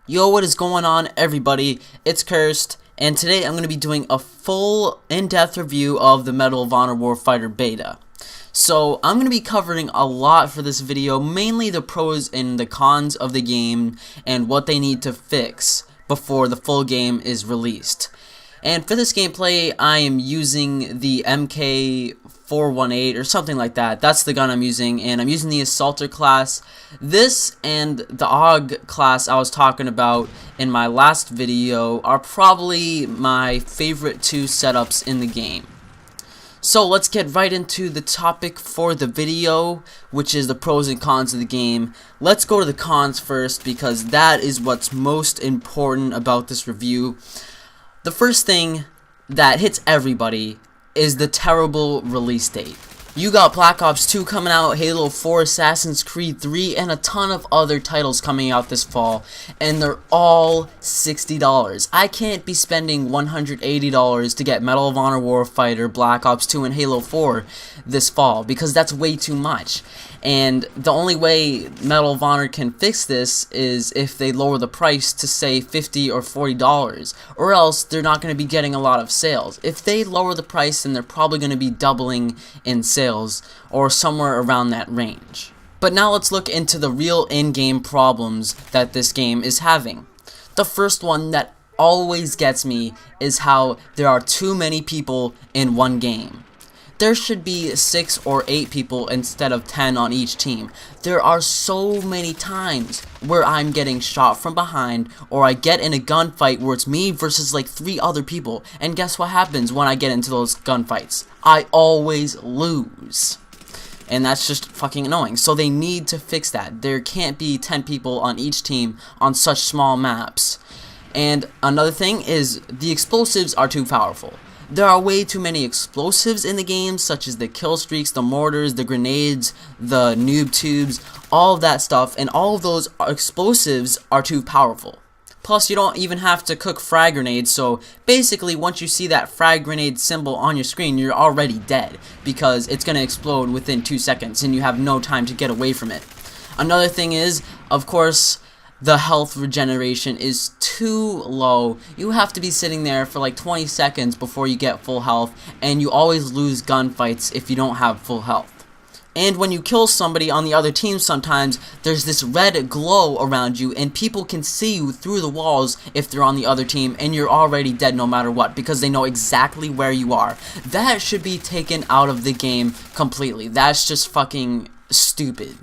Yo, what is going on, everybody? It's Cursed, and today I'm going to be doing a full in-depth review of the Medal of Honor Warfighter beta. So, I'm going to be covering a lot for this video, mainly the pros and the cons of the game, and what they need to fix before the full game is released. And for this gameplay, I am using the MK418 or something like that. That's the gun I'm using, and I'm using the Assaulter class. This and the AUG class I was talking about in my last video are probably my favorite two setups in the game. So let's get right into the topic for the video, which is the pros and cons of the game. Let's go to the cons first, because that is what's most important about this review. The first thing that hits everybody is the terrible release date. You got Black Ops 2 coming out, Halo 4, Assassin's Creed 3, and a ton of other titles coming out this fall, and they're all $60. I can't be spending $180 to get Medal of Honor Warfighter, Black Ops 2, and Halo 4 this fall, because that's way too much. And the only way Medal of Honor can fix this is if they lower the price to, say, $50 or $40, or else they're not going to be getting a lot of sales. If they lower the price, then they're probably going to be doubling in sales, or somewhere around that range. But now let's look into the real in-game problems that this game is having. The first one that always gets me is how there are too many people in one game. There should be 6 or 8 people instead of 10 on each team. There are so many times where I'm getting shot from behind, or I get in a gunfight where it's me versus like 3 other people, and guess what happens when I get into those gunfights? I always lose. And that's just fucking annoying. So they need to fix that. There can't be 10 people on each team on such small maps. And another thing is the explosives are too powerful. There are way too many explosives in the game, such as the kill streaks, the mortars, the grenades, the noob tubes, all of that stuff, and all of those explosives are too powerful. Plus, you don't even have to cook frag grenades, so basically once you see that frag grenade symbol on your screen, you're already dead, because it's going to explode within 2 seconds, and you have no time to get away from it. Another thing is, of course, the health regeneration is too low. You have to be sitting there for like 20 seconds before you get full health, and you always lose gunfights if you don't have full health. And when you kill somebody on the other team, sometimes there's this red glow around you, and people can see you through the walls if they're on the other team, and you're already dead no matter what, because they know exactly where you are. That should be taken out of the game completely. That's just fucking stupid.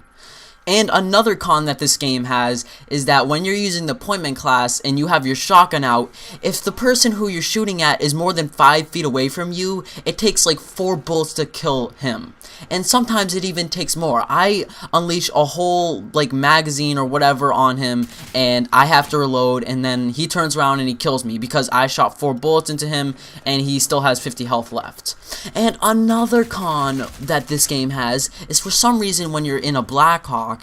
And another con that this game has is that when you're using the appointment class and you have your shotgun out, if the person who you're shooting at is more than 5 feet away from you, it takes like 4 bullets to kill him. And sometimes it even takes more. I unleash a whole like magazine or whatever on him, and I have to reload, and then he turns around and he kills me because I shot 4 bullets into him and he still has 50 health left. And another con that this game has is, for some reason, when you're in a Black Hawk,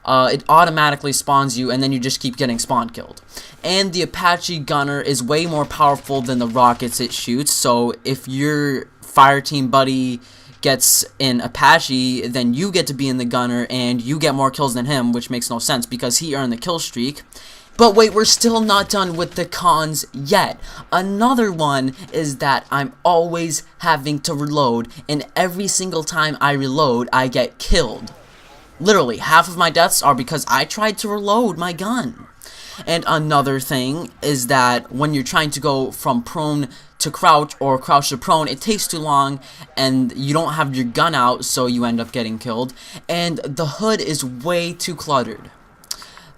it automatically spawns you, and then you just keep getting spawn killed. And the Apache gunner is way more powerful than the rockets it shoots, so if your fireteam buddy gets an Apache, then you get to be in the gunner, and you get more kills than him, which makes no sense because he earned the kill streak. But wait, we're still not done with the cons yet. Another one is that I'm always having to reload, and every single time I reload, I get killed. Literally, half of my deaths are because I tried to reload my gun. And another thing is that when you're trying to go from prone to crouch or crouch to prone, it takes too long, and you don't have your gun out, so you end up getting killed. And the HUD is way too cluttered.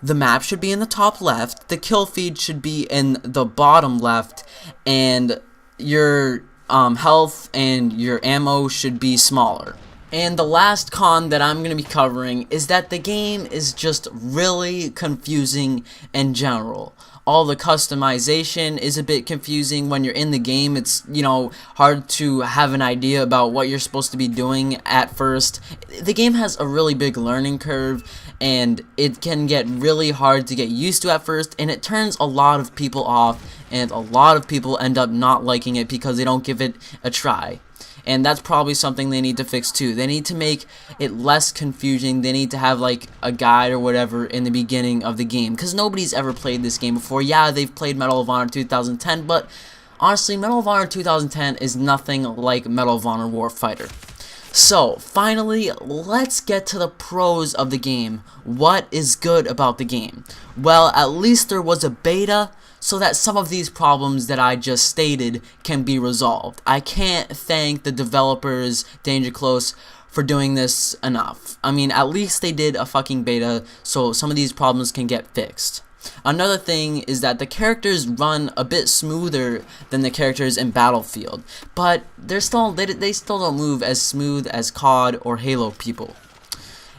The map should be in the top left, the kill feed should be in the bottom left, and your health and your ammo should be smaller. And the last con that I'm going to be covering is that the game is just really confusing in general. All the customization is a bit confusing. When you're in the game, it's, hard to have an idea about what you're supposed to be doing at first. The game has a really big learning curve, and it can get really hard to get used to at first, and it turns a lot of people off, and a lot of people end up not liking it because they don't give it a try. and that's probably something they need to fix too. They need to make it less confusing. They need to have like a guide or whatever in the beginning of the game, because nobody's ever played this game before. Yeah, they've played Medal of Honor 2010, but honestly, Medal of Honor 2010 is nothing like Medal of Honor Warfighter. So, finally, let's get to the pros of the game. What is good about the game? Well, at least there was a beta, so that some of these problems that I just stated can be resolved. I can't thank the developers, Danger Close, for doing this enough. I mean, at least they did a fucking beta, so some of these problems can get fixed. Another thing is that the characters run a bit smoother than the characters in Battlefield, but they still don't move as smooth as COD or Halo people.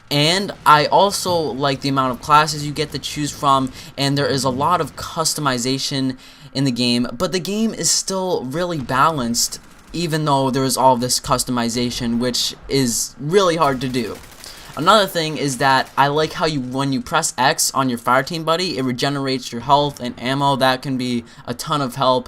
And I also like the amount of classes you get to choose from, and there is a lot of customization in the game, but the game is still really balanced even though there is all this customization, which is really hard to do. Another thing is that I like how when you press X on your fireteam buddy, it regenerates your health and ammo. That can be a ton of help.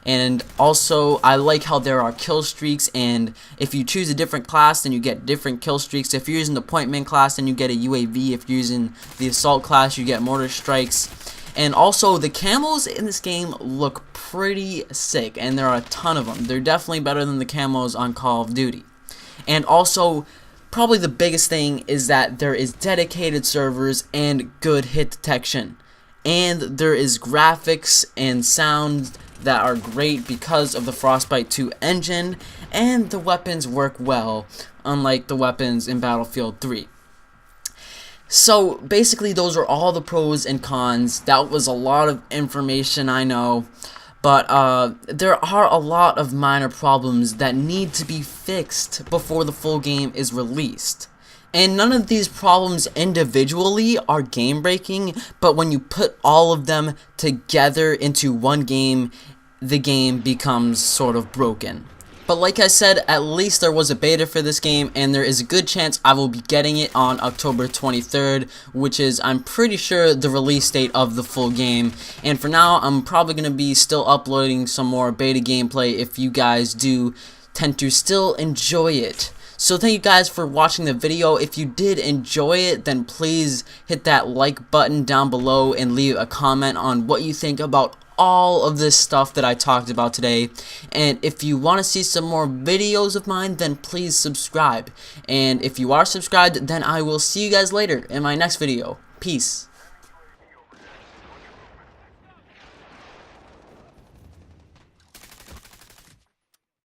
And also, I like how there are kill streaks, and if you choose a different class, then you get different kill streaks. If you're using the Pointman class, then you get a UAV. If you're using the Assault class, you get mortar strikes. And also, the camos in this game look pretty sick, and there are a ton of them. They're definitely better than the camos on Call of Duty. And also, probably the biggest thing is that there is dedicated servers and good hit detection. And there is graphics and sound that are great because of the Frostbite 2 engine, and the weapons work well, unlike the weapons in Battlefield 3. So basically those are all the pros and cons. That was a lot of information, I know, but there are a lot of minor problems that need to be fixed before the full game is released. And none of these problems individually are game breaking, but when you put all of them together into one game, the game becomes sort of broken. But like I said, at least there was a beta for this game, and there is a good chance I will be getting it on October 23rd, which is, I'm pretty sure, the release date of the full game. And for now, I'm probably going to be still uploading some more beta gameplay if you guys do tend to still enjoy it. So thank you guys for watching the video. If you did enjoy it, then please hit that like button down below and leave a comment on what you think about all of this stuff that I talked about today. And if you want to see some more videos of mine, then please subscribe. And if you are subscribed, then I will see you guys later in my next video. Peace.